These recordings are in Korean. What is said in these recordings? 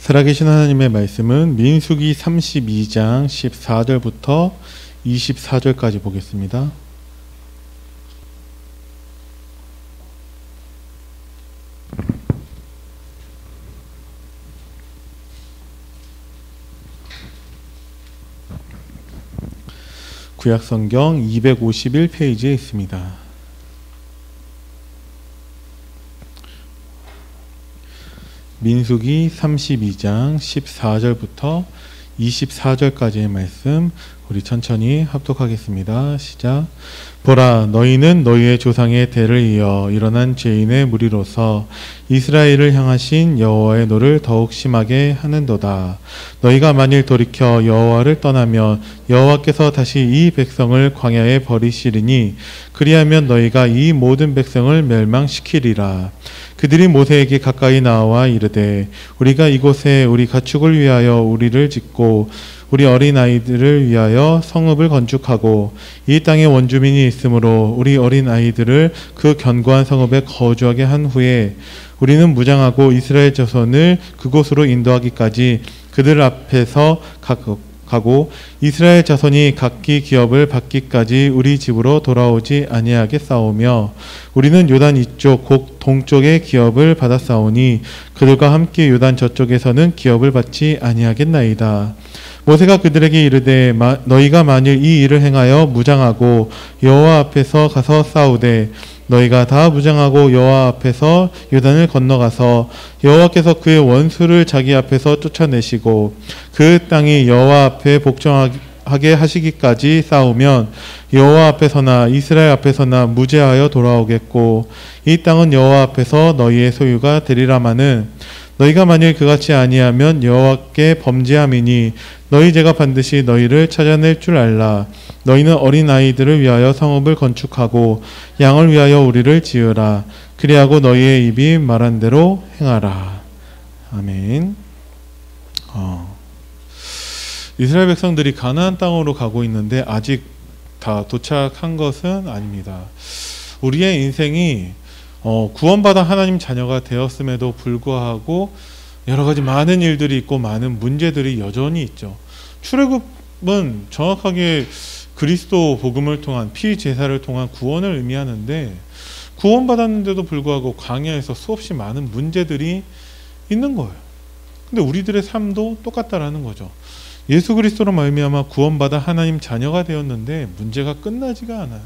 살아계신 하나님의 말씀은 민수기 32장 14절부터 24절까지 보겠습니다. 구약성경 251페이지에 있습니다. 민수기 32장 14절부터 24절까지의 말씀 우리 천천히 합독하겠습니다. 시작. 보라, 너희는 너희의 조상의 대를 이어 일어난 죄인의 무리로서 이스라엘을 향하신 여호와의 노를 더욱 심하게 하는도다. 너희가 만일 돌이켜 여호와를 떠나면 여호와께서 다시 이 백성을 광야에 버리시리니 그리하면 너희가 이 모든 백성을 멸망시키리라. 그들이 모세에게 가까이 나와 이르되 우리가 이곳에 우리 가축을 위하여 우리를 짓고 우리 어린아이들을 위하여 성읍을 건축하고 이 땅에 원주민이 있으므로 우리 어린아이들을 그 견고한 성읍에 거주하게 한 후에 우리는 무장하고 이스라엘 자손을 그곳으로 인도하기까지 그들 앞에서 가고 이스라엘 자손이 각기 기업을 받기까지 우리 집으로 돌아오지 아니하겠사오며 우리는 요단 이쪽 곧 동쪽의 기업을 받았사오니 그들과 함께 요단 저쪽에서는 기업을 받지 아니하겠나이다. 모세가 그들에게 이르되 너희가 만일 이 일을 행하여 무장하고 여호와 앞에서 가서 싸우되 너희가 다 무장하고 여호와 앞에서 요단을 건너가서 여호와께서 그의 원수를 자기 앞에서 쫓아내시고 그 땅이 여호와 앞에 복종하게 하시기까지 싸우면 여호와 앞에서나 이스라엘 앞에서나 무죄하여 돌아오겠고 이 땅은 여호와 앞에서 너희의 소유가 되리라마는 너희가 만일 그같이 아니하면 여호와께 범죄함이니 너희 죄가 반드시 너희를 찾아낼 줄 알라. 너희는 어린아이들을 위하여 성읍을 건축하고 양을 위하여 우리를 지으라. 그리하고 너희의 입이 말한 대로 행하라. 아멘. 이스라엘 백성들이 가나안 땅으로 가고 있는데 아직 다 도착한 것은 아닙니다. 우리의 인생이 구원받아 하나님 자녀가 되었음에도 불구하고 여러 가지 많은 일들이 있고 많은 문제들이 여전히 있죠. 출애굽은 정확하게 그리스도 복음을 통한 피 제사를 통한 구원을 의미하는데 구원받았는데도 불구하고 광야에서 수없이 많은 문제들이 있는 거예요. 근데 우리들의 삶도 똑같다라는 거죠. 예수 그리스도로 말미암아 구원받아 하나님 자녀가 되었는데 문제가 끝나지가 않아요.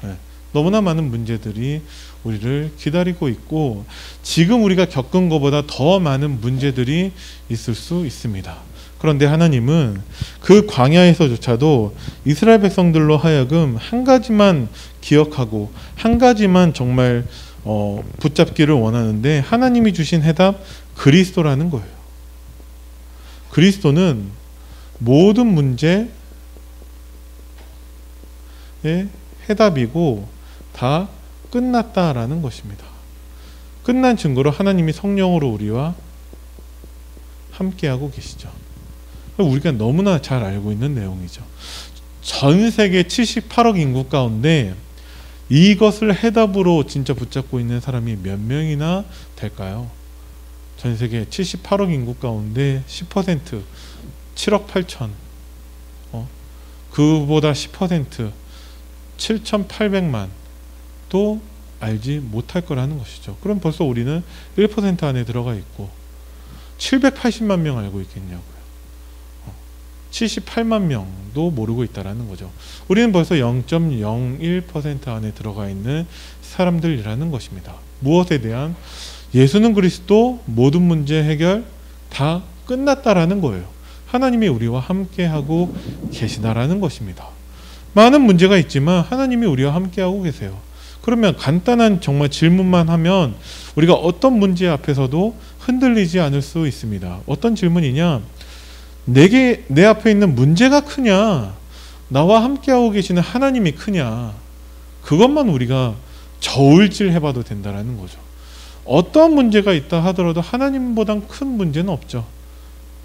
네. 너무나 많은 문제들이 우리를 기다리고 있고 지금 우리가 겪은 것보다 더 많은 문제들이 있을 수 있습니다. 그런데 하나님은 그 광야에서조차도 이스라엘 백성들로 하여금 한 가지만 기억하고 한 가지만 정말 붙잡기를 원하는데 하나님이 주신 해답 그리스도라는 거예요. 그리스도는 모든 문제의 해답이고 다 끝났다라는 것입니다. 끝난 증거로 하나님이 성령으로 우리와 함께하고 계시죠. 우리가 너무나 잘 알고 있는 내용이죠. 전 세계 78억 인구 가운데 이것을 해답으로 진짜 붙잡고 있는 사람이 몇 명이나 될까요? 전 세계 78억 인구 가운데 10% 7억 8천 그보다 10% 7,800만 또 알지 못할 거라는 것이죠. 그럼 벌써 우리는 1% 안에 들어가 있고 780만 명 알고 있겠냐고요. 78만 명도 모르고 있다라는 거죠. 우리는 벌써 0.01% 안에 들어가 있는 사람들이라는 것입니다. 무엇에 대한? 예수는 그리스도 모든 문제 해결 다 끝났다라는 거예요. 하나님이 우리와 함께하고 계시다라는 것입니다. 많은 문제가 있지만 하나님이 우리와 함께하고 계세요. 그러면 간단한 정말 질문만 하면 우리가 어떤 문제 앞에서도 흔들리지 않을 수 있습니다. 어떤 질문이냐? 내 앞에 있는 문제가 크냐? 나와 함께하고 계시는 하나님이 크냐? 그것만 우리가 저울질 해봐도 된다라는 거죠. 어떤 문제가 있다 하더라도 하나님보단 큰 문제는 없죠.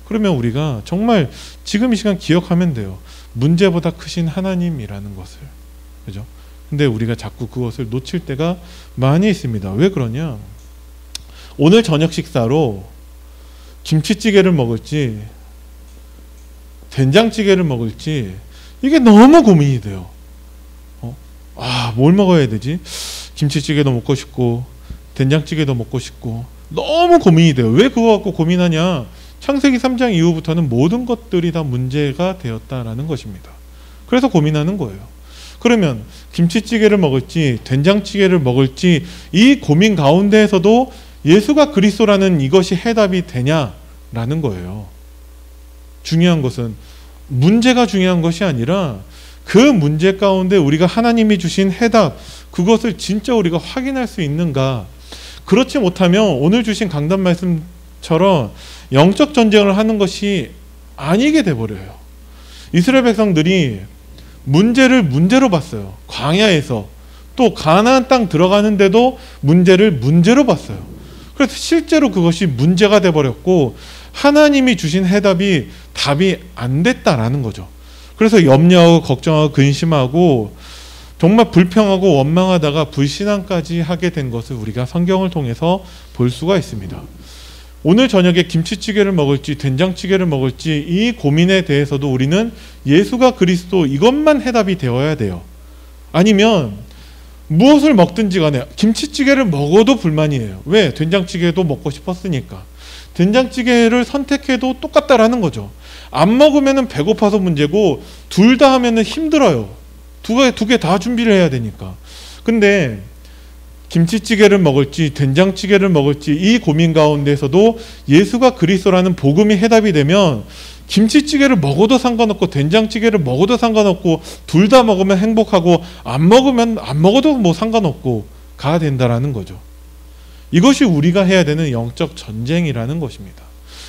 그러면 우리가 정말 지금 이 시간 기억하면 돼요. 문제보다 크신 하나님이라는 것을. 그죠? 근데 우리가 자꾸 그것을 놓칠 때가 많이 있습니다. 왜 그러냐? 오늘 저녁 식사로 김치찌개를 먹을지 된장찌개를 먹을지 이게 너무 고민이 돼요. 뭘 먹어야 되지? 김치찌개도 먹고 싶고 된장찌개도 먹고 싶고 너무 고민이 돼요. 왜 그거 갖고 고민하냐? 창세기 3장 이후부터는 모든 것들이 다 문제가 되었다라는 것입니다. 그래서 고민하는 거예요. 그러면 김치찌개를 먹을지 된장찌개를 먹을지 이 고민 가운데에서도 예수가 그리스도라는 이것이 해답이 되냐라는 거예요. 중요한 것은 문제가 중요한 것이 아니라 그 문제 가운데 우리가 하나님이 주신 해답, 그것을 진짜 우리가 확인할 수 있는가. 그렇지 못하면 오늘 주신 강단 말씀처럼 영적 전쟁을 하는 것이 아니게 돼버려요. 이스라엘 백성들이 문제를 문제로 봤어요. 광야에서 또 가나안 땅 들어가는데도 문제를 문제로 봤어요. 그래서 실제로 그것이 문제가 돼버렸고 하나님이 주신 해답이 답이 안 됐다라는 거죠. 그래서 염려하고 걱정하고 근심하고 정말 불평하고 원망하다가 불신앙까지 하게 된 것을 우리가 성경을 통해서 볼 수가 있습니다. 오늘 저녁에 김치찌개를 먹을지 된장찌개를 먹을지 이 고민에 대해서도 우리는 예수가 그리스도 이것만 해답이 되어야 돼요. 아니면 무엇을 먹든지 간에 김치찌개를 먹어도 불만이에요. 왜? 된장찌개도 먹고 싶었으니까. 된장찌개를 선택해도 똑같다라는 거죠. 안 먹으면 배고파서 문제고 둘 다 하면 힘들어요. 두 개 다 준비를 해야 되니까. 근데 김치찌개를 먹을지 된장찌개를 먹을지 이 고민 가운데서도 예수가 그리스도라는 복음이 해답이 되면 김치찌개를 먹어도 상관없고 된장찌개를 먹어도 상관없고 둘 다 먹으면 행복하고 안 먹으면 안 먹어도 뭐 상관없고 가 된다라는 거죠. 이것이 우리가 해야 되는 영적 전쟁이라는 것입니다.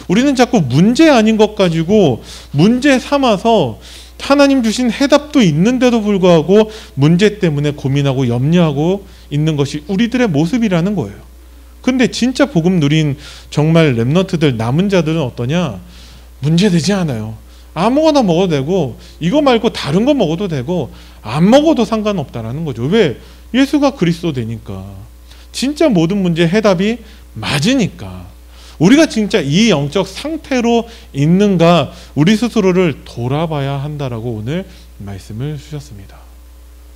우리는 자꾸 문제 아닌 것 가지고 문제 삼아서 하나님 주신 해답도 있는데도 불구하고 문제 때문에 고민하고 염려하고 있는 것이 우리들의 모습이라는 거예요. 근데 진짜 복음 누린 정말 렘넌트들 남은 자들은 어떠냐? 문제되지 않아요. 아무거나 먹어도 되고 이거 말고 다른 거 먹어도 되고 안 먹어도 상관없다라는 거죠. 왜? 예수가 그리스도 되니까. 진짜 모든 문제 해답이 맞으니까. 우리가 진짜 이 영적 상태로 있는가 우리 스스로를 돌아봐야 한다라고 오늘 말씀을 주셨습니다.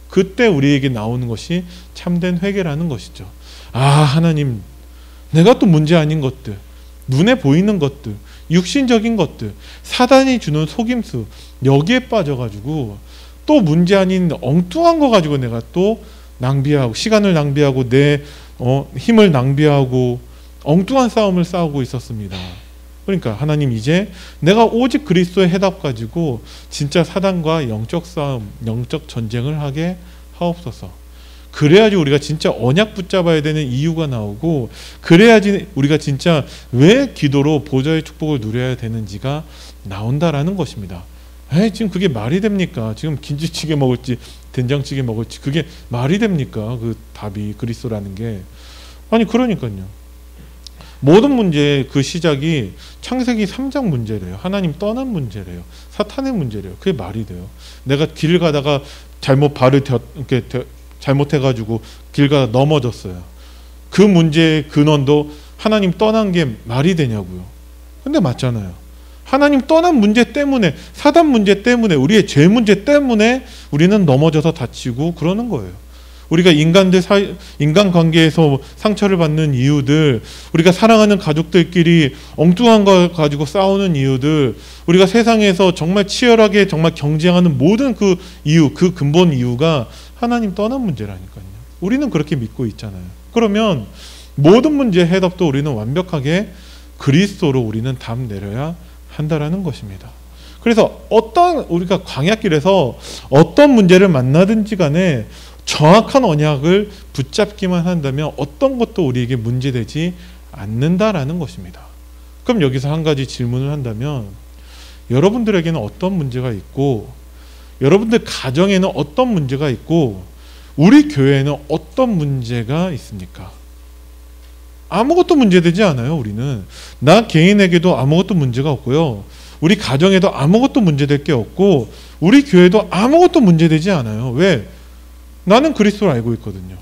그때 우리에게 나오는 것이 참된 회개라는 것이죠. 하나님, 내가 또 문제 아닌 것들, 눈에 보이는 것들, 육신적인 것들, 사단이 주는 속임수 여기에 빠져가지고 또 문제 아닌 엉뚱한 거 가지고 내가 또 낭비하고 시간을 낭비하고 내 힘을 낭비하고 엉뚱한 싸움을 싸우고 있었습니다. 그러니까 하나님 이제 내가 오직 그리스도의 해답 가지고 진짜 사단과 영적 싸움, 영적 전쟁을 하게 하옵소서. 그래야지 우리가 진짜 언약 붙잡아야 되는 이유가 나오고 그래야지 우리가 진짜 왜 기도로 보좌의 축복을 누려야 되는지가 나온다라는 것입니다. 지금 그게 말이 됩니까? 지금 김치찌개 먹을지 된장찌개 먹을지 그게 말이 됩니까? 그 답이 그리스도라는 게. 아니 그러니까요. 모든 문제의 그 시작이 창세기 3장 문제래요. 하나님 떠난 문제래요. 사탄의 문제래요. 그게 말이 돼요. 내가 길 가다가 잘못해가지고 길 가다 넘어졌어요. 그 문제의 근원도 하나님 떠난 게 말이 되냐고요. 근데 맞잖아요. 하나님 떠난 문제 때문에 사단 문제 때문에 우리의 죄 문제 때문에 우리는 넘어져서 다치고 그러는 거예요. 우리가 인간관계에서 상처를 받는 이유들, 우리가 사랑하는 가족들끼리 엉뚱한 거 가지고 싸우는 이유들, 우리가 세상에서 정말 치열하게 정말 경쟁하는 모든 그 이유, 그 근본 이유가 하나님 떠난 문제라니까요. 우리는 그렇게 믿고 있잖아요. 그러면 모든 문제의 해답도 우리는 완벽하게 그리스도로 우리는 답 내려야 한다라는 것입니다. 그래서 우리가 광야길에서 어떤 문제를 만나든지 간에 정확한 언약을 붙잡기만 한다면 어떤 것도 우리에게 문제되지 않는다라는 것입니다. 그럼 여기서 한 가지 질문을 한다면 여러분들에게는 어떤 문제가 있고 여러분들 가정에는 어떤 문제가 있고 우리 교회에는 어떤 문제가 있습니까? 아무것도 문제되지 않아요. 우리는 나 개인에게도 아무것도 문제가 없고요. 우리 가정에도 아무것도 문제될 게 없고 우리 교회도 아무것도 문제되지 않아요. 왜? 나는 그리스도를 알고 있거든요.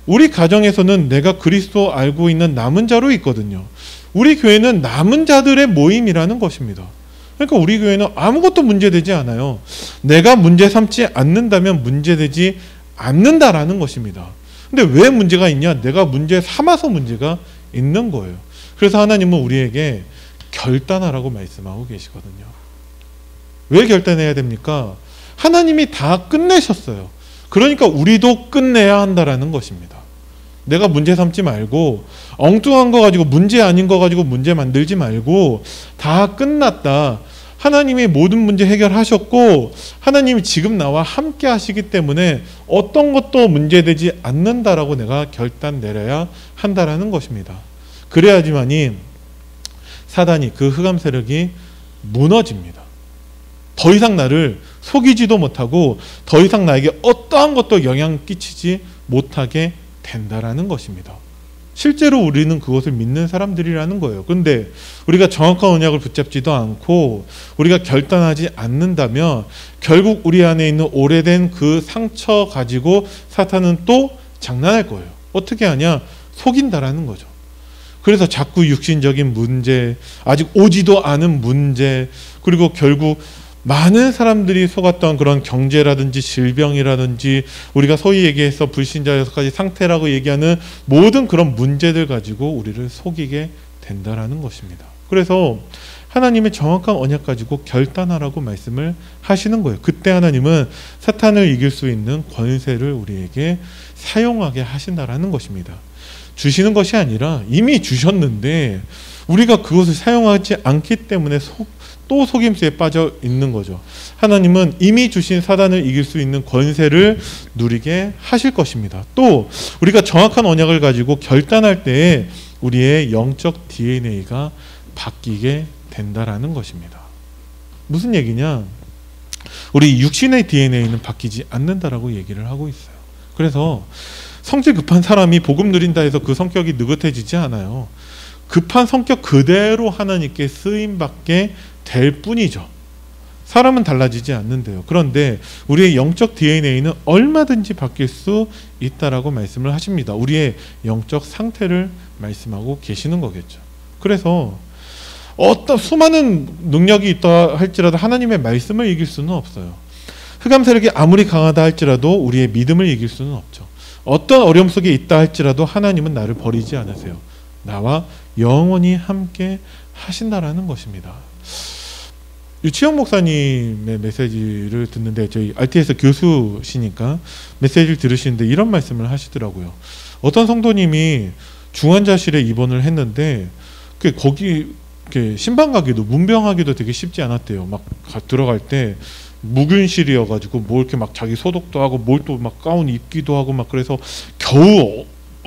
우리 가정에서는 내가 그리스도 알고 있는 남은 자로 있거든요. 우리 교회는 남은 자들의 모임이라는 것입니다. 그러니까 우리 교회는 아무것도 문제되지 않아요. 내가 문제 삼지 않는다면 문제되지 않는다라는 것입니다. 근데 왜 문제가 있냐? 내가 문제 삼아서 문제가 있는 거예요. 그래서 하나님은 우리에게 결단하라고 말씀하고 계시거든요. 왜 결단해야 됩니까? 하나님이 다 끝내셨어요. 그러니까 우리도 끝내야 한다라는 것입니다. 내가 문제 삼지 말고 엉뚱한 거 가지고 문제 아닌 거 가지고 문제 만들지 말고 다 끝났다. 하나님이 모든 문제 해결하셨고 하나님이 지금 나와 함께 하시기 때문에 어떤 것도 문제되지 않는다라고 내가 결단 내려야 한다라는 것입니다. 그래야지만이 사단이 그 흑암 세력이 무너집니다. 더 이상 나를 속이지도 못하고 더 이상 나에게 어떠한 것도 영향 끼치지 못하게 된다라는 것입니다. 실제로 우리는 그것을 믿는 사람들이라는 거예요. 그런데 우리가 정확한 언약을 붙잡지도 않고 우리가 결단하지 않는다면 결국 우리 안에 있는 오래된 그 상처 가지고 사탄은 또 장난할 거예요. 어떻게 하냐? 속인다라는 거죠. 그래서 자꾸 육신적인 문제, 아직 오지도 않은 문제, 그리고 결국 많은 사람들이 속았던 그런 경제라든지 질병이라든지 우리가 소위 얘기해서 불신자 6가지 상태라고 얘기하는 모든 그런 문제들 가지고 우리를 속이게 된다라는 것입니다. 그래서 하나님의 정확한 언약 가지고 결단하라고 말씀을 하시는 거예요. 그때 하나님은 사탄을 이길 수 있는 권세를 우리에게 사용하게 하신다라는 것입니다. 주시는 것이 아니라 이미 주셨는데 우리가 그것을 사용하지 않기 때문에 또 속임수에 빠져 있는 거죠. 하나님은 이미 주신 사단을 이길 수 있는 권세를 누리게 하실 것입니다. 또 우리가 정확한 언약을 가지고 결단할 때에 우리의 영적 DNA가 바뀌게 된다라는 것입니다. 무슨 얘기냐? 우리 육신의 DNA는 바뀌지 않는다라고 얘기를 하고 있어요. 그래서 성질 급한 사람이 복음 누린다 해서 그 성격이 느긋해지지 않아요. 급한 성격 그대로 하나님께 쓰임받게 될 뿐이죠. 사람은 달라지지 않는데요. 그런데 우리의 영적 DNA는 얼마든지 바뀔 수 있다라고 말씀을 하십니다. 우리의 영적 상태를 말씀하고 계시는 거겠죠. 그래서 어떤 수많은 능력이 있다 할지라도 하나님의 말씀을 이길 수는 없어요. 흑암 세력이 아무리 강하다 할지라도 우리의 믿음을 이길 수는 없죠. 어떤 어려움 속에 있다 할지라도 하나님은 나를 버리지 않으세요. 나와 영원히 함께 하신다라는 것입니다. 유치영 목사님의 메시지를 듣는데 저희 RTS 교수시니까 메시지를 들으시는데 이런 말씀을 하시더라고요. 어떤 성도님이 중환자실에 입원을 했는데 거기 신방가기도 문병하기도 되게 쉽지 않았대요. 막 들어갈 때 무균실이어가지고 뭐 이렇게 막 자기 소독도 하고 뭘 또 막 가운 입기도 하고 막 그래서 겨우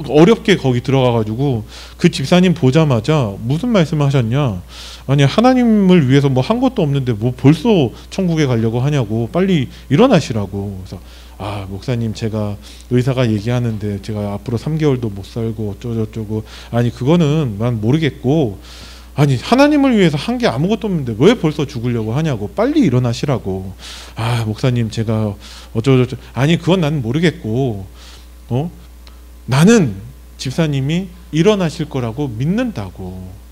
어렵게 거기 들어가가지고 그 집사님 보자마자 무슨 말씀을 하셨냐? 아니 하나님을 위해서 뭐 한 것도 없는데 뭐 벌써 천국에 가려고 하냐고 빨리 일어나시라고. 그래서 아 목사님 제가 의사가 얘기하는데 제가 앞으로 3개월도 못 살고 어쩌고저쩌고 아니 그거는 난 모르겠고 아니 하나님을 위해서 한 게 아무것도 없는데 왜 벌써 죽으려고 하냐고 빨리 일어나시라고. 아 목사님 제가 어쩌고저쩌고 아니 그건 나는 모르겠고 나는 집사님이 일어나실 거라고 믿는다고.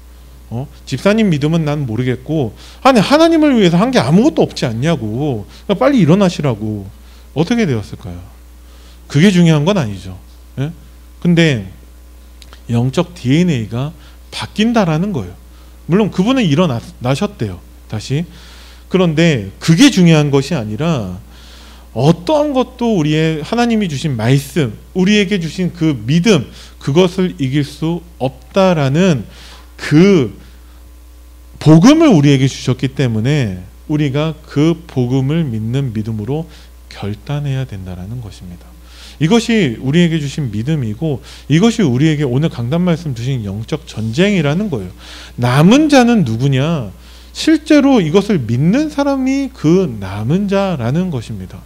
집사님 믿음은 난 모르겠고 아니 하나님을 위해서 한 게 아무것도 없지 않냐고. 그러니까 빨리 일어나시라고. 어떻게 되었을까요? 그게 중요한 건 아니죠. 예? 근데 영적 DNA가 바뀐다라는 거예요. 물론 그분은 일어나셨대요. 다시. 그런데 그게 중요한 것이 아니라 어떠한 것도 우리의 하나님이 주신 말씀, 우리에게 주신 그 믿음, 그것을 이길 수 없다라는 그 복음을 우리에게 주셨기 때문에 우리가 그 복음을 믿는 믿음으로 결단해야 된다라는 것입니다. 이것이 우리에게 주신 믿음이고 이것이 우리에게 오늘 강단 말씀 주신 영적 전쟁이라는 거예요. 남은 자는 누구냐? 실제로 이것을 믿는 사람이 그 남은 자라는 것입니다.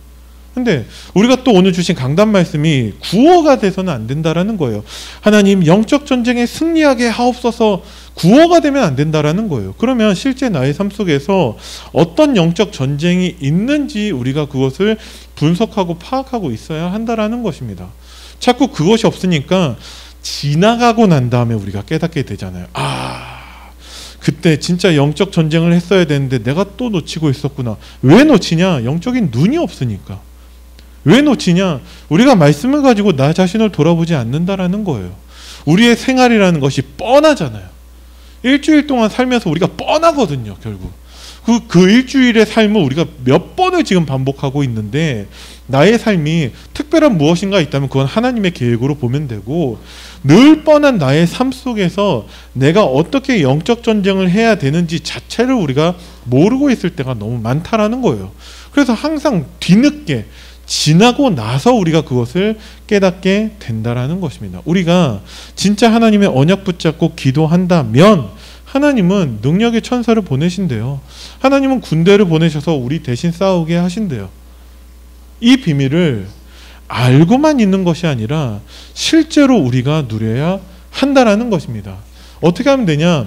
근데 우리가 또 오늘 주신 강단 말씀이 구호가 돼서는 안 된다라는 거예요. 하나님 영적 전쟁에 승리하게 하옵소서. 구호가 되면 안 된다라는 거예요. 그러면 실제 나의 삶 속에서 어떤 영적 전쟁이 있는지 우리가 그것을 분석하고 파악하고 있어야 한다라는 것입니다. 자꾸 그것이 없으니까 지나가고 난 다음에 우리가 깨닫게 되잖아요. 아 그때 진짜 영적 전쟁을 했어야 되는데 내가 또 놓치고 있었구나. 왜 놓치냐? 영적인 눈이 없으니까. 왜 놓치냐? 우리가 말씀을 가지고 나 자신을 돌아보지 않는다라는 거예요. 우리의 생활이라는 것이 뻔하잖아요. 일주일 동안 살면서 우리가 뻔하거든요, 결국. 그 일주일의 삶을 우리가 몇 번을 지금 반복하고 있는데, 나의 삶이 특별한 무엇인가 있다면 그건 하나님의 계획으로 보면 되고, 늘 뻔한 나의 삶 속에서 내가 어떻게 영적 전쟁을 해야 되는지 자체를 우리가 모르고 있을 때가 너무 많다라는 거예요. 그래서 항상 뒤늦게 지나고 나서 우리가 그것을 깨닫게 된다라는 것입니다. 우리가 진짜 하나님의 언약 붙잡고 기도한다면 하나님은 능력의 천사를 보내신대요. 하나님은 군대를 보내셔서 우리 대신 싸우게 하신대요. 이 비밀을 알고만 있는 것이 아니라 실제로 우리가 누려야 한다라는 것입니다. 어떻게 하면 되냐?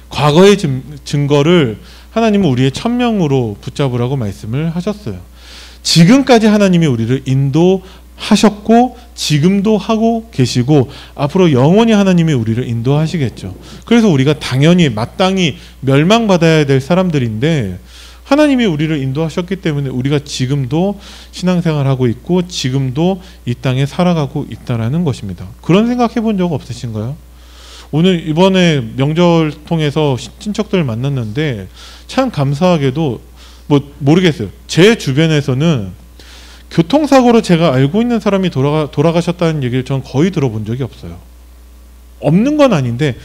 과거의 증거를 하나님은 우리의 천명으로 붙잡으라고 말씀을 하셨어요. 지금까지 하나님이 우리를 인도하셨고 지금도 하고 계시고 앞으로 영원히 하나님이 우리를 인도하시겠죠. 그래서 우리가 당연히 마땅히 멸망받아야 될 사람들인데, 하나님이 우리를 인도하셨기 때문에 우리가 지금도 신앙생활하고 있고 지금도 이 땅에 살아가고 있다라는 것입니다. 그런 생각 해본 적 없으신가요? 오늘 이번에 명절 통해서 친척들 만났는데 참 감사하게도 모르겠어요. 제 주변에서는 교통사고로 제가 알고 있는 사람이 돌아가셨다는 얘기를 전 거의 들어본 적이 없어요. 없는 건 아닌데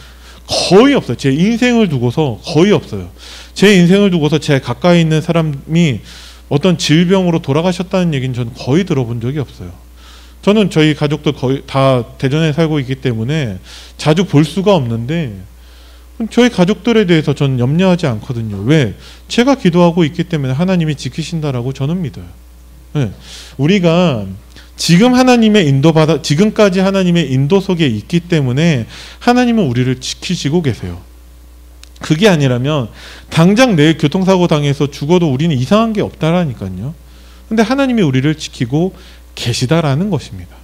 거의 없어요. 제 인생을 두고서 거의 없어요. 제 인생을 두고서 제 가까이 있는 사람이 어떤 질병으로 돌아가셨다는 얘기는 저는 거의 들어본 적이 없어요. 저는 저희 가족들 거의 다 대전에 살고 있기 때문에 자주 볼 수가 없는데 저희 가족들에 대해서 저는 염려하지 않거든요. 왜? 제가 기도하고 있기 때문에 하나님이 지키신다라고 저는 믿어요. 네. 우리가 지금까지 하나님의 인도 속에 있기 때문에 하나님은 우리를 지키시고 계세요. 그게 아니라면 당장 내일 교통사고 당해서 죽어도 우리는 이상한 게 없다라니까요. 근데 하나님이 우리를 지키고 계시다라는 것입니다.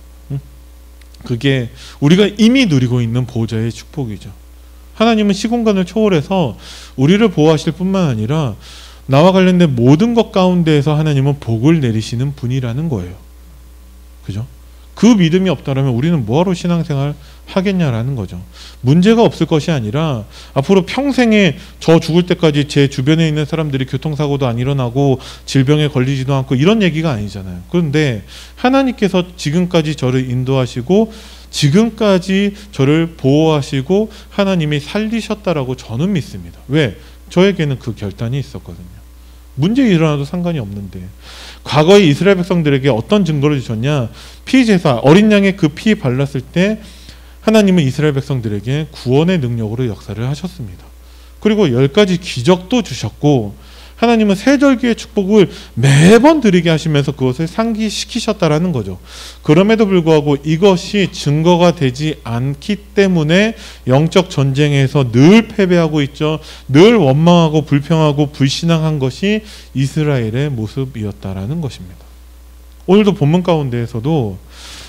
그게 우리가 이미 누리고 있는 보좌의 축복이죠. 하나님은 시공간을 초월해서 우리를 보호하실 뿐만 아니라 나와 관련된 모든 것 가운데에서 하나님은 복을 내리시는 분이라는 거예요. 그죠? 그 믿음이 없다면 우리는 뭐하러 신앙생활 하겠냐라는 거죠. 문제가 없을 것이 아니라 앞으로 평생에 저 죽을 때까지 제 주변에 있는 사람들이 교통사고도 안 일어나고 질병에 걸리지도 않고 이런 얘기가 아니잖아요. 그런데 하나님께서 지금까지 저를 인도하시고 지금까지 저를 보호하시고 하나님이 살리셨다라고 저는 믿습니다. 왜? 저에게는 그 결단이 있었거든요. 문제 일어나도 상관이 없는데, 과거에 이스라엘 백성들에게 어떤 증거를 주셨냐? 피제사, 어린 양의 그 피 발랐을 때 하나님은 이스라엘 백성들에게 구원의 능력으로 역사를 하셨습니다. 그리고 10가지 기적도 주셨고, 하나님은 세절기의 축복을 매번 드리게 하시면서 그것을 상기시키셨다라는 거죠. 그럼에도 불구하고 이것이 증거가 되지 않기 때문에 영적 전쟁에서 늘 패배하고 있죠. 늘 원망하고 불평하고 불신앙한 것이 이스라엘의 모습이었다라는 것입니다. 오늘도 본문 가운데에서도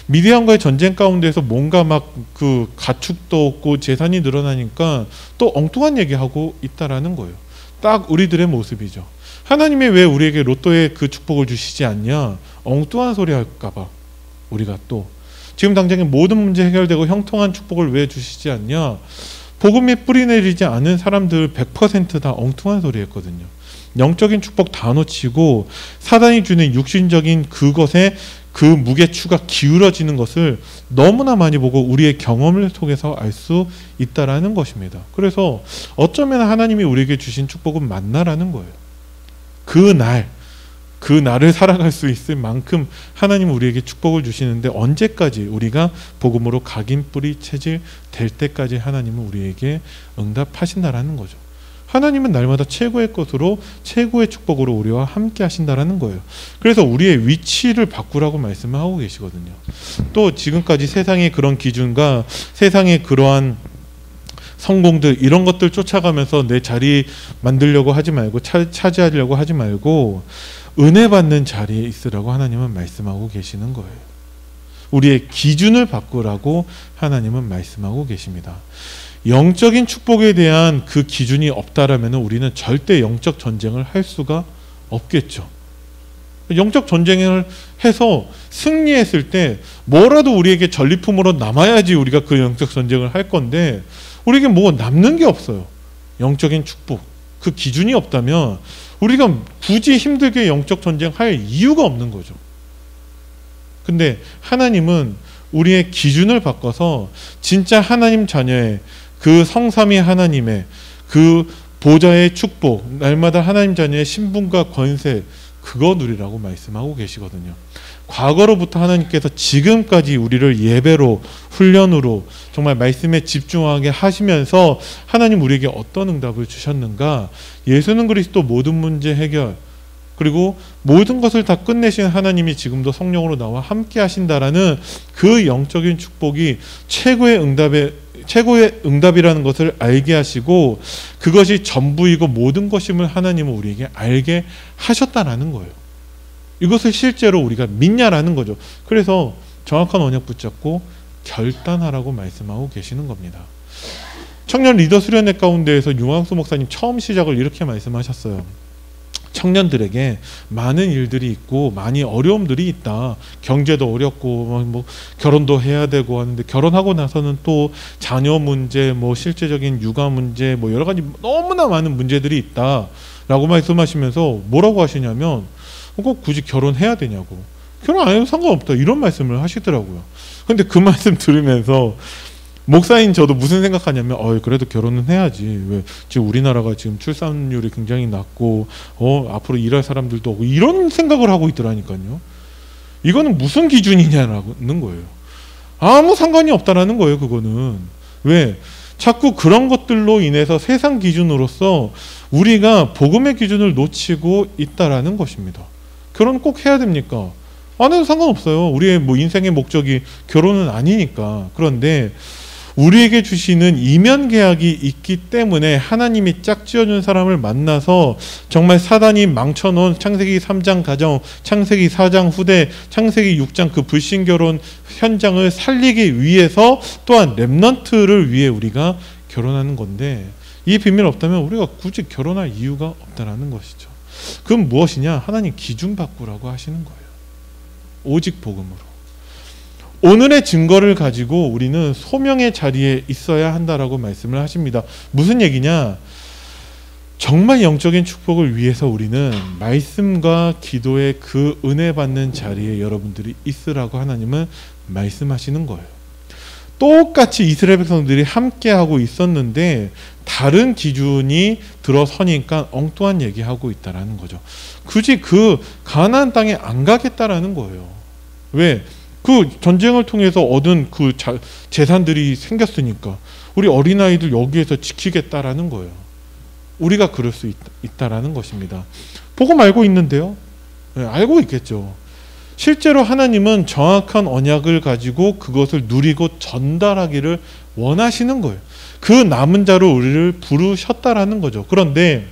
미디안과의 전쟁 가운데에서 뭔가 막 그 가축도 없고 재산이 늘어나니까 또 엉뚱한 얘기하고 있다라는 거예요. 딱 우리들의 모습이죠. 하나님이 왜 우리에게 로또의 그 축복을 주시지 않냐? 엉뚱한 소리 할까봐 우리가 또 지금 당장에 모든 문제 해결되고 형통한 축복을 왜 주시지 않냐? 복음이 뿌리내리지 않은 사람들 100% 다 엉뚱한 소리 했거든요. 영적인 축복 다 놓치고 사단이 주는 육신적인 그것에 그 무게추가 기울어지는 것을 너무나 많이 보고 우리의 경험을 통해서 알 수 있다라는 것입니다. 그래서 어쩌면 하나님이 우리에게 주신 축복은 만나라는 거예요. 그 날을 살아갈 수 있을 만큼 하나님은 우리에게 축복을 주시는데, 언제까지? 우리가 복음으로 각인 뿌리 체질 될 때까지 하나님은 우리에게 응답하신다라는 거죠. 하나님은 날마다 최고의 것으로 최고의 축복으로 우리와 함께 하신다라는 거예요. 그래서 우리의 위치를 바꾸라고 말씀을 하고 계시거든요. 또 지금까지 세상의 그런 기준과 세상의 그러한 성공들 이런 것들 쫓아가면서 내 자리 만들려고 하지 말고 차지하려고 하지 말고 은혜 받는 자리에 있으라고 하나님은 말씀하고 계시는 거예요. 우리의 기준을 바꾸라고 하나님은 말씀하고 계십니다. 영적인 축복에 대한 그 기준이 없다라면 우리는 절대 영적 전쟁을 할 수가 없겠죠. 영적 전쟁을 해서 승리했을 때 뭐라도 우리에게 전리품으로 남아야지 우리가 그 영적 전쟁을 할 건데 우리에게 뭐 남는 게 없어요. 영적인 축복. 그 기준이 없다면 우리가 굳이 힘들게 영적 전쟁 할 이유가 없는 거죠. 근데 하나님은 우리의 기준을 바꿔서 진짜 하나님 자녀의 그 성삼위 하나님의 그 보좌의 축복, 날마다 하나님 자녀의 신분과 권세, 그거 누리라고 말씀하고 계시거든요. 과거로부터 하나님께서 지금까지 우리를 예배로, 훈련으로 정말 말씀에 집중하게 하시면서 하나님 우리에게 어떤 응답을 주셨는가? 예수는 그리스도 모든 문제 해결, 그리고 모든 것을 다 끝내신 하나님이 지금도 성령으로 나와 함께 하신다라는 그 영적인 축복이 최고의 응답이라는 것을 알게 하시고 그것이 전부이고 모든 것임을 하나님은 우리에게 알게 하셨다라는 거예요. 이것을 실제로 우리가 믿냐라는 거죠. 그래서 정확한 언약 붙잡고 결단하라고 말씀하고 계시는 겁니다. 청년 리더 수련회 가운데에서 윤광수 목사님 처음 시작을 이렇게 말씀하셨어요. 청년들에게 많은 일들이 있고 많이 어려움들이 있다. 경제도 어렵고 뭐 결혼도 해야 되고 하는데 결혼하고 나서는 또 자녀 문제, 뭐 실제적인 육아 문제, 뭐 여러 가지 너무나 많은 문제들이 있다라고 말씀하시면서 뭐라고 하시냐면 꼭 굳이 결혼해야 되냐고, 결혼 안 해도 상관없다 이런 말씀을 하시더라고요. 근데 그 말씀 들으면서 목사인 저도 무슨 생각하냐면 그래도 결혼은 해야지. 왜 지금 우리나라가 지금 출산율이 굉장히 낮고 앞으로 일할 사람들도 없고 이런 생각을 하고 있더라니까요. 이거는 무슨 기준이냐는 거예요. 아무 상관이 없다라는 거예요. 그거는 왜 자꾸 그런 것들로 인해서 세상 기준으로서 우리가 복음의 기준을 놓치고 있다라는 것입니다. 결혼 꼭 해야 됩니까? 안 해도 상관없어요. 우리의 뭐 인생의 목적이 결혼은 아니니까. 그런데 우리에게 주시는 이면 계약이 있기 때문에 하나님이 짝지어준 사람을 만나서 정말 사단이 망쳐놓은 창세기 3장 가정, 창세기 4장 후대, 창세기 6장 그 불신결혼 현장을 살리기 위해서 또한 렘넌트를 위해 우리가 결혼하는 건데 이 비밀 없다면 우리가 굳이 결혼할 이유가 없다라는 것이죠. 그건 무엇이냐? 하나님 기준 바꾸라고 하시는 거예요. 오직 복음으로. 오늘의 증거를 가지고 우리는 소명의 자리에 있어야 한다라고 말씀을 하십니다. 무슨 얘기냐? 정말 영적인 축복을 위해서 우리는 말씀과 기도의 그 은혜 받는 자리에 여러분들이 있으라고 하나님은 말씀하시는 거예요. 똑같이 이스라엘 백성들이 함께하고 있었는데 다른 기준이 들어서니까 엉뚱한 얘기하고 있다라는 거죠. 굳이 그 가나안 땅에 안 가겠다라는 거예요. 왜? 그 전쟁을 통해서 얻은 그 재산들이 생겼으니까 우리 어린아이들 여기에서 지키겠다라는 거예요. 우리가 그럴 수 있다라는 것입니다. 복음 알고 있는데요. 네, 알고 있겠죠. 실제로 하나님은 정확한 언약을 가지고 그것을 누리고 전달하기를 원하시는 거예요. 그 남은 자로 우리를 부르셨다라는 거죠. 그런데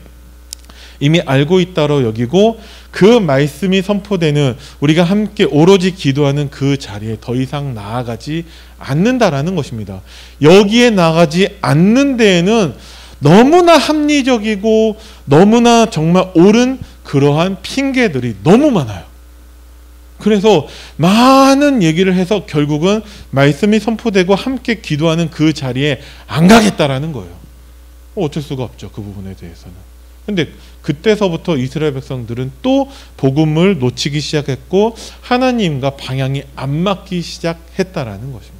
이미 알고 있다로 여기고 그 말씀이 선포되는 우리가 함께 오로지 기도하는 그 자리에 더 이상 나아가지 않는다라는 것입니다. 여기에 나아가지 않는 데에는 너무나 합리적이고 너무나 정말 옳은 그러한 핑계들이 너무 많아요. 그래서 많은 얘기를 해서 결국은 말씀이 선포되고 함께 기도하는 그 자리에 안 가겠다라는 거예요. 어쩔 수가 없죠. 그 부분에 대해서는. 근데 그때서부터 이스라엘 백성들은 또 복음을 놓치기 시작했고 하나님과 방향이 안 맞기 시작했다라는 것입니다.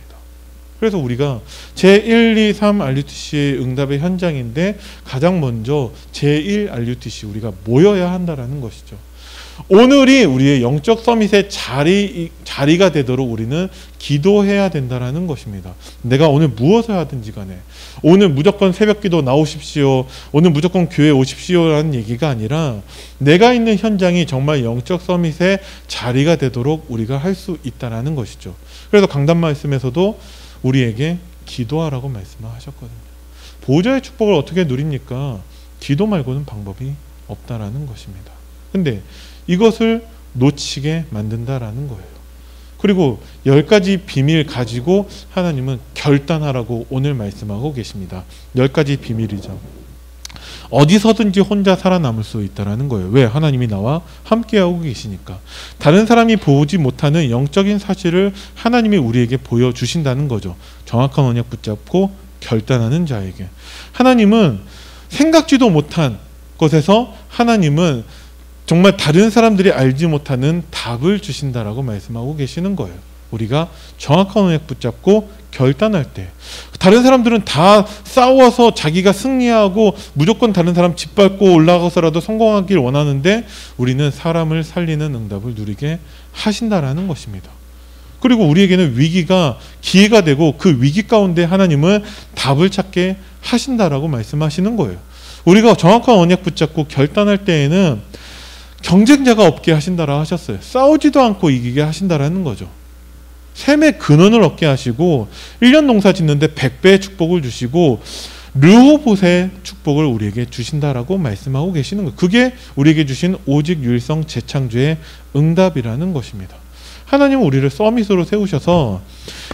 그래서 우리가 제1, 2, 3 RUTC의 응답의 현장인데 가장 먼저 제1 RUTC 우리가 모여야 한다라는 것이죠. 오늘이 우리의 영적 서밋의 자리가 되도록 우리는 기도해야 된다라는 것입니다. 내가 오늘 무엇을 하든지 간에 오늘 무조건 새벽기도 나오십시오, 오늘 무조건 교회 오십시오라는 얘기가 아니라 내가 있는 현장이 정말 영적 서밋의 자리가 되도록 우리가 할 수 있다라는 것이죠. 그래서 강단 말씀에서도 우리에게 기도하라고 말씀을 하셨거든요. 보좌의 축복을 어떻게 누립니까? 기도 말고는 방법이 없다라는 것입니다. 근데 이것을 놓치게 만든다라는 거예요. 그리고 10가지 비밀 가지고 하나님은 결단하라고 오늘 말씀하고 계십니다. 10가지 비밀이죠. 어디서든지 혼자 살아남을 수 있다라는 거예요. 왜? 하나님이 나와 함께하고 계시니까. 다른 사람이 보지 못하는 영적인 사실을 하나님이 우리에게 보여주신다는 거죠. 정확한 언약 붙잡고 결단하는 자에게. 하나님은 생각지도 못한 것에서 하나님은 정말 다른 사람들이 알지 못하는 답을 주신다라고 말씀하고 계시는 거예요. 우리가 정확한 언약 붙잡고 결단할 때. 다른 사람들은 다 싸워서 자기가 승리하고 무조건 다른 사람 짓밟고 올라가서라도 성공하길 원하는데 우리는 사람을 살리는 응답을 누리게 하신다라는 것입니다. 그리고 우리에게는 위기가 기회가 되고 그 위기 가운데 하나님은 답을 찾게 하신다라고 말씀하시는 거예요. 우리가 정확한 언약 붙잡고 결단할 때에는 경쟁자가 없게 하신다라 하셨어요. 싸우지도 않고 이기게 하신다라는 거죠. 샘의 근원을 얻게 하시고 1년 농사 짓는데 100배의 축복을 주시고 르호봇의 축복을 우리에게 주신다라고 말씀하고 계시는 거예요. 그게 우리에게 주신 오직 유일성 재창조의 응답이라는 것입니다. 하나님은 우리를 서밋으로 세우셔서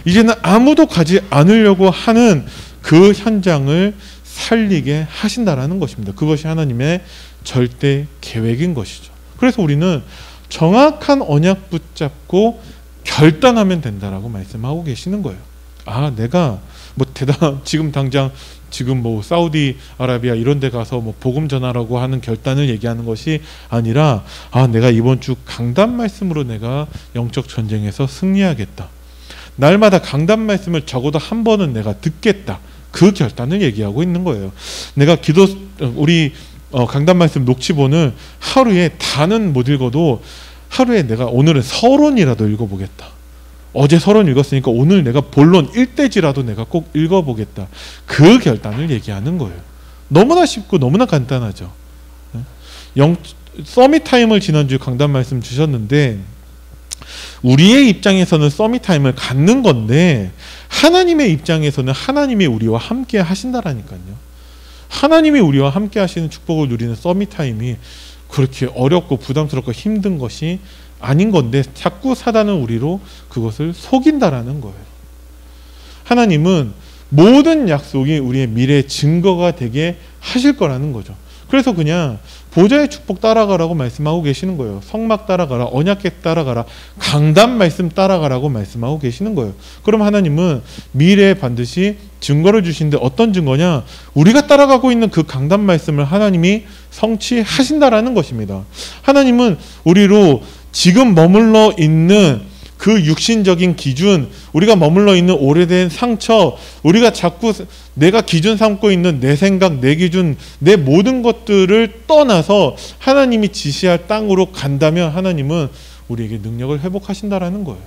이제는 아무도 가지 않으려고 하는 그 현장을 살리게 하신다라는 것입니다. 그것이 하나님의 절대 계획인 것이죠. 그래서 우리는 정확한 언약 붙잡고 결단하면 된다라고 말씀하고 계시는 거예요. 아, 내가 뭐 지금 당장 지금 뭐 사우디아라비아 이런 데 가서 뭐 복음 전하라고 하는 결단을 얘기하는 것이 아니라 아, 내가 이번 주 강단 말씀으로 내가 영적 전쟁에서 승리하겠다. 날마다 강단 말씀을 적어도 한 번은 내가 듣겠다. 그 결단을 얘기하고 있는 거예요. 내가 우리 강단 말씀 녹취본을 하루에 다는 못 읽어도 하루에 내가 오늘은 서론이라도 읽어보겠다. 어제 서론 읽었으니까 오늘 내가 본론 1대지라도 내가 꼭 읽어보겠다. 그 결단을 얘기하는 거예요. 너무나 쉽고 너무나 간단하죠. 서밋 타임을 지난주 강단 말씀 주셨는데 우리의 입장에서는 서밋 타임을 갖는 건데 하나님의 입장에서는 하나님이 우리와 함께 하신다라니까요. 하나님이 우리와 함께 하시는 축복을 누리는 서밋 타임이 그렇게 어렵고 부담스럽고 힘든 것이 아닌 건데 자꾸 사단은 우리로 그것을 속인다라는 거예요. 하나님은 모든 약속이 우리의 미래의 증거가 되게 하실 거라는 거죠. 그래서 그냥 보좌의 축복 따라가라고 말씀하고 계시는 거예요. 성막 따라가라, 언약궤 따라가라, 강단 말씀 따라가라고 말씀하고 계시는 거예요. 그럼 하나님은 미래에 반드시 증거를 주시는데 어떤 증거냐? 우리가 따라가고 있는 그 강단 말씀을 하나님이 성취하신다라는 것입니다. 하나님은 우리로 지금 머물러 있는 그 육신적인 기준, 우리가 머물러 있는 오래된 상처, 우리가 자꾸 내가 기준 삼고 있는 내 생각, 내 기준, 내 모든 것들을 떠나서 하나님이 지시할 땅으로 간다면 하나님은 우리에게 능력을 회복하신다라는 거예요.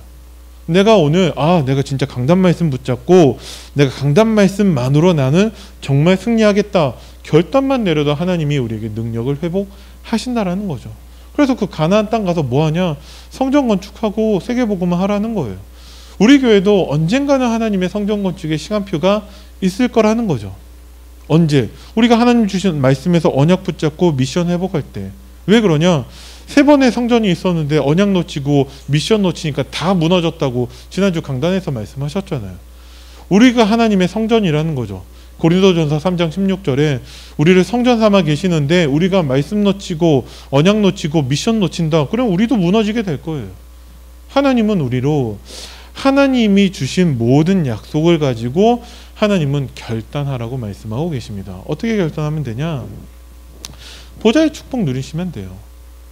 내가 오늘 내가 진짜 강단 말씀 붙잡고 내가 강단 말씀만으로 나는 정말 승리하겠다 결단만 내려도 하나님이 우리에게 능력을 회복하신다라는 거죠. 그래서 그 가나안 땅 가서 뭐하냐? 성전 건축하고 세계복음을 하라는 거예요. 우리 교회도 언젠가는 하나님의 성전 건축의 시간표가 있을 거라는 거죠. 언제? 우리가 하나님 주신 말씀에서 언약 붙잡고 미션 회복할 때. 왜 그러냐? 3번의 성전이 있었는데 언약 놓치고 미션 놓치니까 다 무너졌다고 지난주 강단에서 말씀하셨잖아요. 우리가 하나님의 성전이라는 거죠. 고린도전서 3장 16절에 우리를 성전 삼아 계시는데 우리가 말씀 놓치고 언약 놓치고 미션 놓친다. 그럼 우리도 무너지게 될 거예요. 하나님은 우리로 하나님이 주신 모든 약속을 가지고 하나님은 결단하라고 말씀하고 계십니다. 어떻게 결단하면 되냐? 보좌의 축복 누리시면 돼요.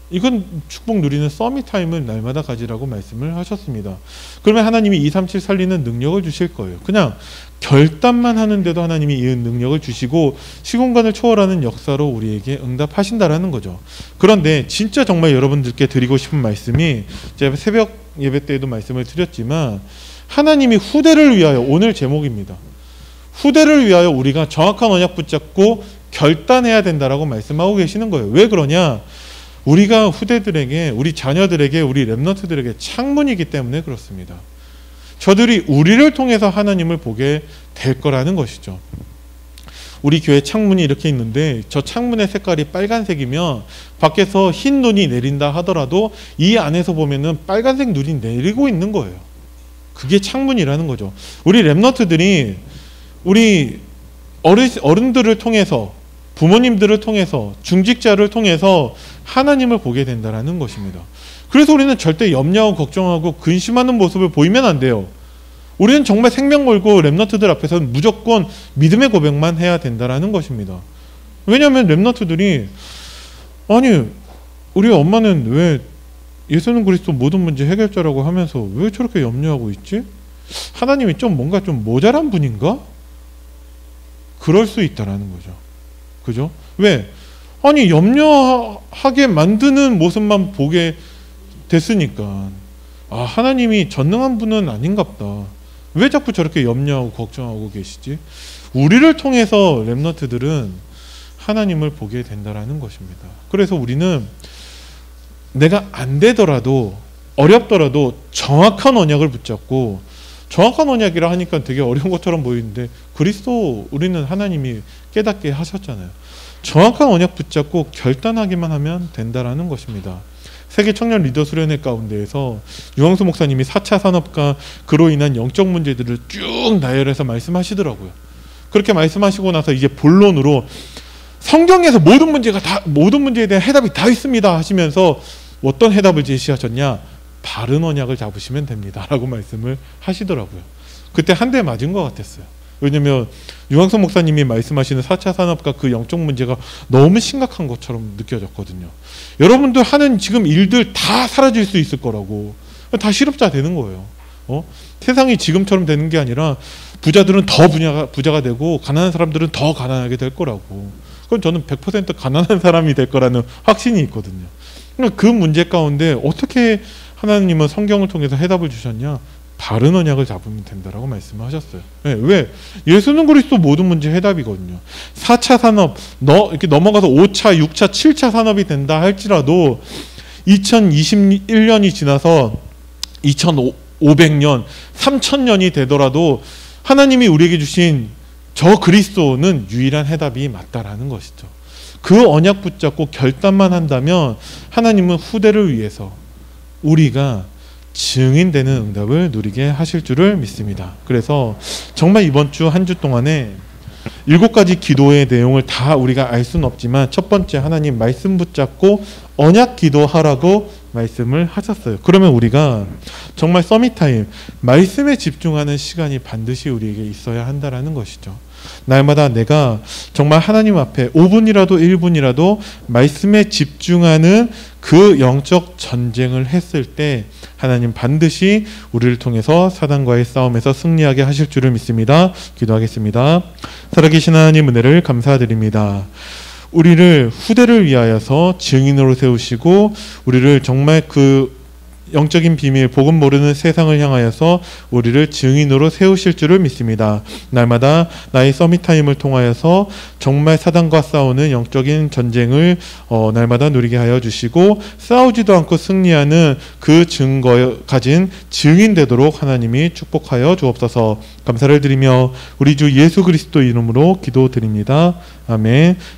이건 축복 누리는 서밋 타임을 날마다 가지라고 말씀을 하셨습니다. 그러면 하나님이 237 살리는 능력을 주실 거예요. 그냥 결단만 하는데도 하나님이 이 능력을 주시고 시공간을 초월하는 역사로 우리에게 응답하신다라는 거죠. 그런데 진짜 정말 여러분들께 드리고 싶은 말씀이 제가 새벽 예배 때에도 말씀을 드렸지만 하나님이 후대를 위하여, 오늘 제목입니다. 후대를 위하여 우리가 정확한 언약 붙잡고 결단해야 된다라고 말씀하고 계시는 거예요. 왜 그러냐? 우리가 후대들에게, 우리 자녀들에게, 우리 렘넌트들에게 창문이기 때문에 그렇습니다. 저들이 우리를 통해서 하나님을 보게 될 거라는 것이죠. 우리 교회 창문이 이렇게 있는데 저 창문의 색깔이 빨간색이면 밖에서 흰 눈이 내린다 하더라도 이 안에서 보면은 빨간색 눈이 내리고 있는 거예요. 그게 창문이라는 거죠. 우리 렘넌트들이 우리 어른들을 통해서, 부모님들을 통해서, 중직자를 통해서 하나님을 보게 된다는 것입니다. 그래서 우리는 절대 염려하고 걱정하고 근심하는 모습을 보이면 안 돼요. 우리는 정말 생명 걸고 렘넌트들 앞에서는 무조건 믿음의 고백만 해야 된다는 것입니다. 왜냐하면 렘넌트들이 아니 우리 엄마는 왜 예수는 그리스도 모든 문제 해결자라고 하면서 왜 저렇게 염려하고 있지? 하나님이 좀 뭔가 좀 모자란 분인가? 그럴 수 있다라는 거죠. 그죠? 왜? 아니 염려하게 만드는 모습만 보게 됐으니까 아 하나님이 전능한 분은 아닌갑다. 왜 자꾸 저렇게 염려하고 걱정하고 계시지? 우리를 통해서 렘넌트들은 하나님을 보게 된다라는 것입니다. 그래서 우리는 내가 안 되더라도 어렵더라도 정확한 언약을 붙잡고, 정확한 언약이라 하니까 되게 어려운 것처럼 보이는데 그리스도 우리는 하나님이 깨닫게 하셨잖아요. 정확한 언약 붙잡고 결단하기만 하면 된다라는 것입니다. 세계 청년 리더 수련회 가운데에서 유광수 목사님이 4차 산업과 그로 인한 영적 문제들을 쭉 나열해서 말씀하시더라고요. 그렇게 말씀하시고 나서 이제 본론으로 성경에서 모든 문제에 대한 해답이 다 있습니다 하시면서 어떤 해답을 제시하셨냐? 바른 언약을 잡으시면 됩니다 라고 말씀을 하시더라고요. 그때 한 대 맞은 것 같았어요. 왜냐면 유광석 목사님이 말씀하시는 4차 산업과 그 영적 문제가 너무 심각한 것처럼 느껴졌거든요. 여러분들 하는 지금 일들 다 사라질 수 있을 거라고. 다 실업자 되는 거예요. 세상이 지금처럼 되는 게 아니라 부자들은 더 부자가 되고 가난한 사람들은 더 가난하게 될 거라고. 그건 저는 100% 가난한 사람이 될 거라는 확신이 있거든요. 그 문제 가운데 어떻게 하나님은 성경을 통해서 해답을 주셨냐? 바른 언약을 잡으면 된다라고 말씀하셨어요. 네, 왜? 예수는 그리스도 모든 문제 해답이거든요. 4차 산업, 이렇게 넘어가서 5차, 6차, 7차 산업이 된다 할지라도 2021년이 지나서 2500년, 3000년이 되더라도 하나님이 우리에게 주신 저 그리스도는 유일한 해답이 맞다라는 것이죠. 그 언약 붙잡고 결단만 한다면 하나님은 후대를 위해서 우리가 증인되는 응답을 누리게 하실 줄을 믿습니다. 그래서 정말 이번 주 한 주 동안에 7가지 기도의 내용을 다 우리가 알 수는 없지만 첫 번째 하나님 말씀 붙잡고 언약 기도하라고 말씀을 하셨어요. 그러면 우리가 정말 서밋타임 말씀에 집중하는 시간이 반드시 우리에게 있어야 한다는 것이죠. 날마다 내가 정말 하나님 앞에 5분이라도 1분이라도 말씀에 집중하는 그 영적 전쟁을 했을 때 하나님 반드시 우리를 통해서 사단과의 싸움에서 승리하게 하실 줄을 믿습니다. 기도하겠습니다. 살아계신 하나님 은혜를 감사드립니다. 우리를 후대를 위하여서 증인으로 세우시고 우리를 정말 그 영적인 비밀, 복음 모르는 세상을 향하여서 우리를 증인으로 세우실 줄을 믿습니다. 날마다 나의 서밋타임을 통하여서 정말 사단과 싸우는 영적인 전쟁을 날마다 누리게 하여 주시고 싸우지도 않고 승리하는 그 증거 가진 증인 되도록 하나님이 축복하여 주옵소서. 감사를 드리며 우리 주 예수 그리스도 이름으로 기도드립니다. 아멘.